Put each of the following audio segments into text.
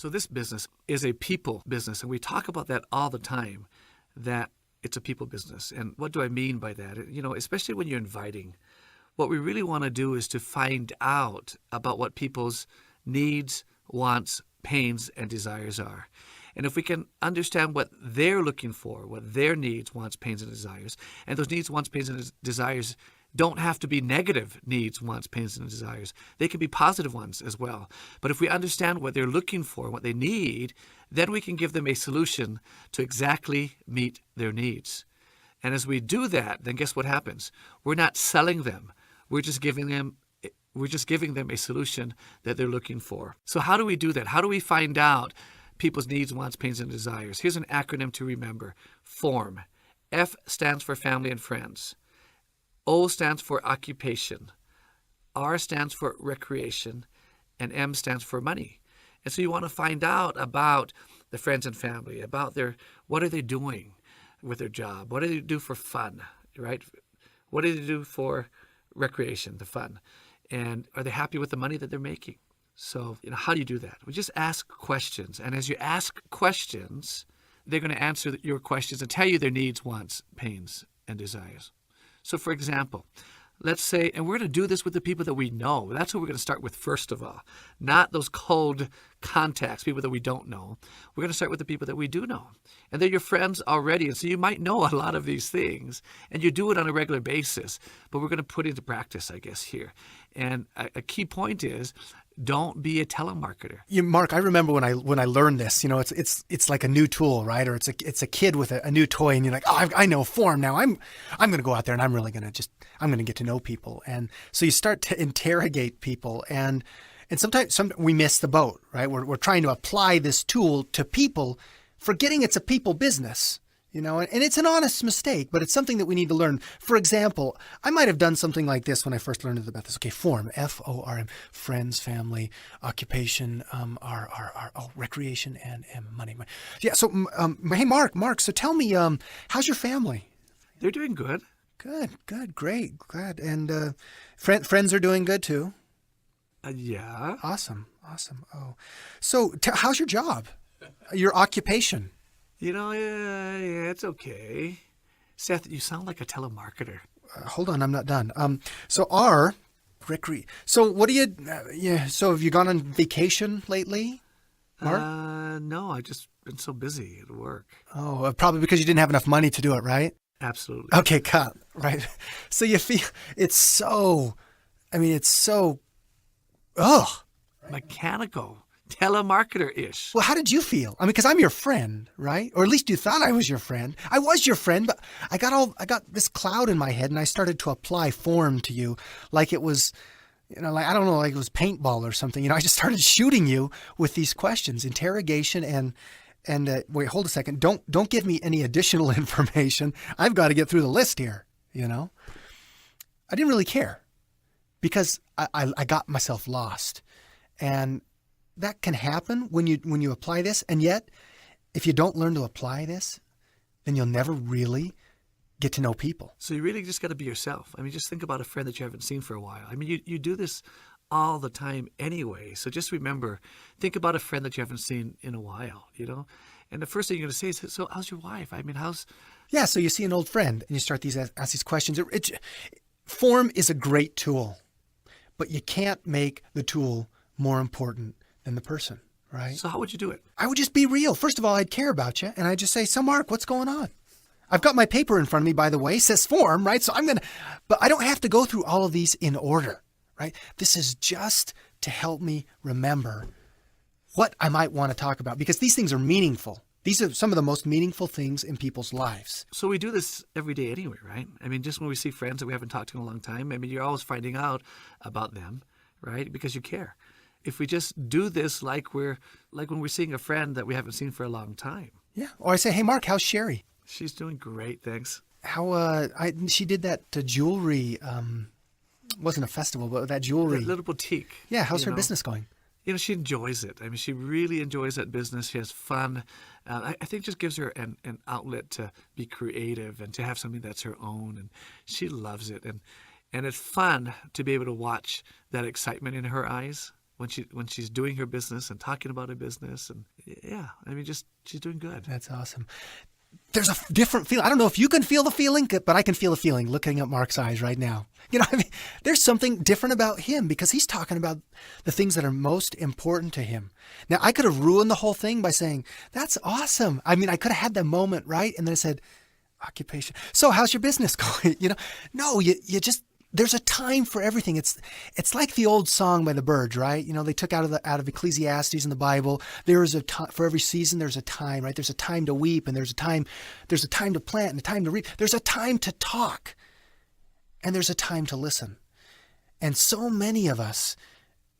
So this business is a people business, and we talk about that all the time, that it's a people business. And what do I mean by that? You know, especially when you're inviting, what we really want to do is to find out about what people's needs, wants, pains, and desires are. And if we can understand what they're looking for, what their needs, wants, pains, and desires, and those needs, wants, pains, and desires don't have to be negative needs, wants, pains, and desires. They can be positive ones as well. But if we understand what they're looking for, what they need, then we can give them a solution to exactly meet their needs. And as we do that, then guess what happens? We're not selling them. We're just giving them a solution that they're looking for. So how do we do that? How do we find out people's needs, wants, pains, and desires? Here's an acronym to remember. FORM. F stands for family and friends. O stands for occupation. R stands for recreation. And M stands for money. And so you want to find out about the friends and family, about what are they doing with their job? What do they do for fun, right? What do they do for recreation, the fun? And are they happy with the money that they're making? So, how do you do that? We just ask questions. And as you ask questions, they're going to answer your questions and tell you their needs, wants, pains, and desires. So, for example, let's say, and we're going to do this with the people that we know. That's what we're going to start with first of all, not those cold contacts, people that we don't know. We're going to start with the people that we do know. And they're your friends already. And so you might know a lot of these things, and you do it on a regular basis. But we're going to put it into practice, I guess, here. And a key point is, don't be a telemarketer. Mark, I remember when I learned this. It's like a new tool, right? Or it's a kid with a new toy, and you're like, oh, I know form now. I'm going to go out there and I'm going to get to know people. And so you start to interrogate people, and sometimes we miss the boat, right? We're trying to apply this tool to people, forgetting it's a people business. And it's an honest mistake, but it's something that we need to learn. For example, I might have done something like this when I first learned about this. Okay, form, F-O-R-M, friends, family, occupation, recreation, and money. Yeah, so, hey, Mark, so tell me, how's your family? They're doing good. Good, great, glad. And friends are doing good too? Yeah. Awesome. Oh, so how's your job, your occupation? Yeah, it's okay. Seth, you sound like a telemarketer. Hold on, I'm not done. So so what do you, so have you gone on vacation lately, Mark? No, I've just been so busy at work. Oh, probably because you didn't have enough money to do it, right? Absolutely. Okay, cut, right? So you feel, Mechanical. Telemarketer-ish. Well, how did you feel? Because I'm your friend, right? Or at least you thought I was your friend. I was your friend, but I got this cloud in my head, and I started to apply form to you like it was, like, I don't know, like it was paintball or something. I just started shooting you with these questions, interrogation, and wait, hold a second. Don't give me any additional information. I've got to get through the list here. I didn't really care because I got myself lost, and that can happen when you apply this. And yet, if you don't learn to apply this, then you'll never really get to know people. So you really just got to be yourself. Just think about a friend that you haven't seen for a while. You do this all the time anyway. So just remember, think about a friend that you haven't seen in a while, And the first thing you're going to say is, so how's your wife? how's... Yeah, so you see an old friend and you start ask these questions. Form is a great tool, but you can't make the tool more important than the person, right? So how would you do it? I would just be real. First of all, I'd care about you, and I'd just say, so Mark, what's going on? I've got my paper in front of me, by the way, says form, right? So but I don't have to go through all of these in order, right? This is just to help me remember what I might want to talk about, because these things are meaningful. These are some of the most meaningful things in people's lives. So we do this every day anyway, right? Just when we see friends that we haven't talked to in a long time, you're always finding out about them, right? Because you care. If we just do this like when we're seeing a friend that we haven't seen for a long time. Yeah. Or I say, hey, Mark, how's Sherry? She's doing great, thanks. She did that jewelry, wasn't a festival, but that jewelry. That little boutique. Yeah. How's her business going? She enjoys it. She really enjoys that business. She has fun. I think it just gives her an outlet to be creative and to have something that's her own. And she loves it. And it's fun to be able to watch that excitement in her eyes. when she's doing her business and talking about her business. And yeah, I mean, just she's doing good. That's awesome. There's a different feeling. I don't know if you can feel the feeling, but I can feel the feeling looking at Mark's eyes right now. You know, I mean, there's something different about him because he's talking about the things that are most important to him. Now, I could have ruined the whole thing by saying, that's awesome. I mean, I could have had that moment, right? And then I said, occupation. So how's your business going? You know, no, you just, there's a time for everything. It's like the old song by the Byrds, right? You know, they took out of Ecclesiastes in the Bible. There is a time for every season. There's a time, right? There's a time to weep, and there's a time to plant, and a time to reap. There's a time to talk, and there's a time to listen. And so many of us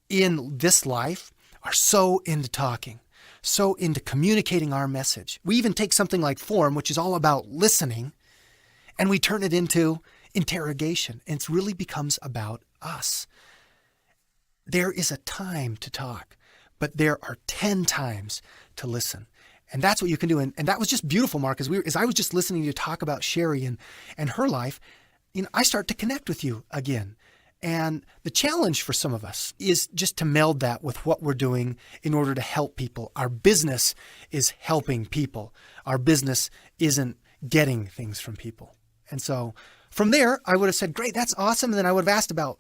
in this life are so into talking, so into communicating our message. We even take something like form, which is all about listening, and we turn it into interrogation, and it really becomes about us. There is a time to talk, but there are 10 times to listen. And that's what you can do. And that was just beautiful, Mark, as I was just listening to you talk about Sherry and her life, you know, I start to connect with you again. And the challenge for some of us is just to meld that with what we're doing in order to help people. Our business is helping people. Our business isn't getting things from people. And so from there, I would have said, great, that's awesome. And then I would have asked about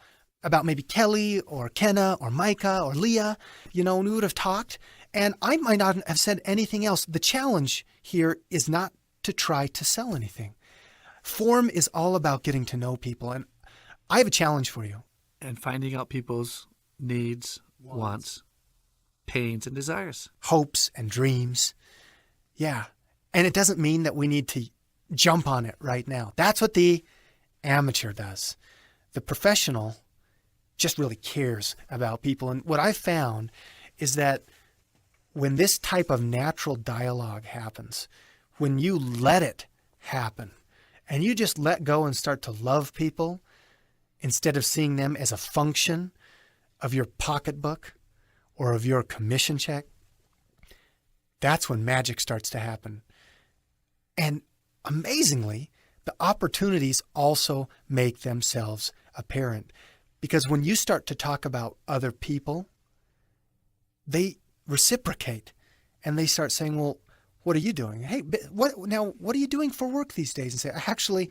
maybe Kelly or Kenna or Micah or Leah, you know, and we would have talked. And I might not have said anything else. The challenge here is not to try to sell anything. Form is all about getting to know people. And I have a challenge for you. And finding out people's needs, wants, pains, and desires. Hopes and dreams. Yeah. And it doesn't mean that we need to jump on it right now. That's what the amateur does. The professional just really cares about people. And what I've found is that when this type of natural dialogue happens, when you let it happen and you just let go and start to love people instead of seeing them as a function of your pocketbook or of your commission check, that's when magic starts to happen. And amazingly, the opportunities also make themselves apparent. Because when you start to talk about other people, they reciprocate and they start saying, well, what are you doing? Hey, what are you doing for work these days? And say, actually,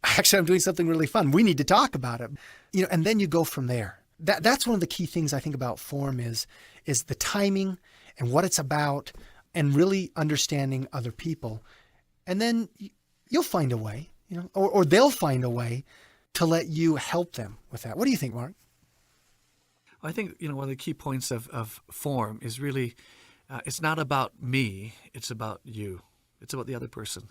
I'm doing something really fun. We need to talk about it. You know, and then you go from there. That's one of the key things I think about form is the timing and what it's about and really understanding other people. And then you'll find a way, you know, or they'll find a way to let you help them with that. What do you think, Mark? Well, I think, you know, one of the key points of form is really, it's not about me, it's about you. It's about the other person.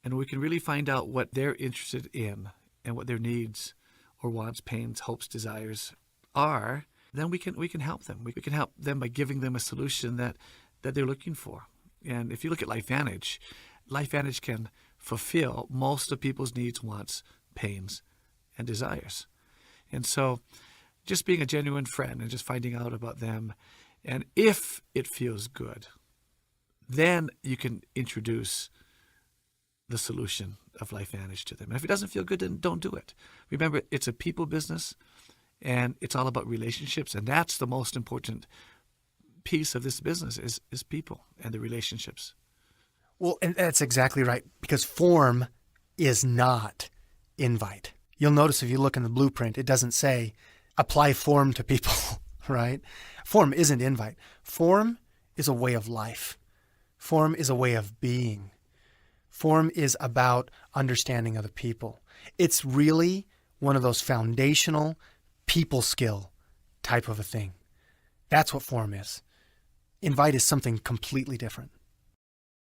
And we can really find out what they're interested in and what their needs or wants, pains, hopes, desires are. Then we can help them. We can help them by giving them a solution that they're looking for. And if you look at LifeVantage can fulfill most of people's needs, wants, pains, and desires. And so just being a genuine friend and just finding out about them, and if it feels good, then you can introduce the solution of LifeVantage to them. And if it doesn't feel good, then don't do it. Remember, it's a people business, and it's all about relationships, and that's the most important piece of this business is people and the relationships. Well, and that's exactly right, because form is not invite. You'll notice if you look in the blueprint, it doesn't say apply form to people, right? Form isn't invite. Form is a way of life. Form is a way of being. Form is about understanding other people. It's really one of those foundational people skill type of a thing. That's what form is. Invite is something completely different.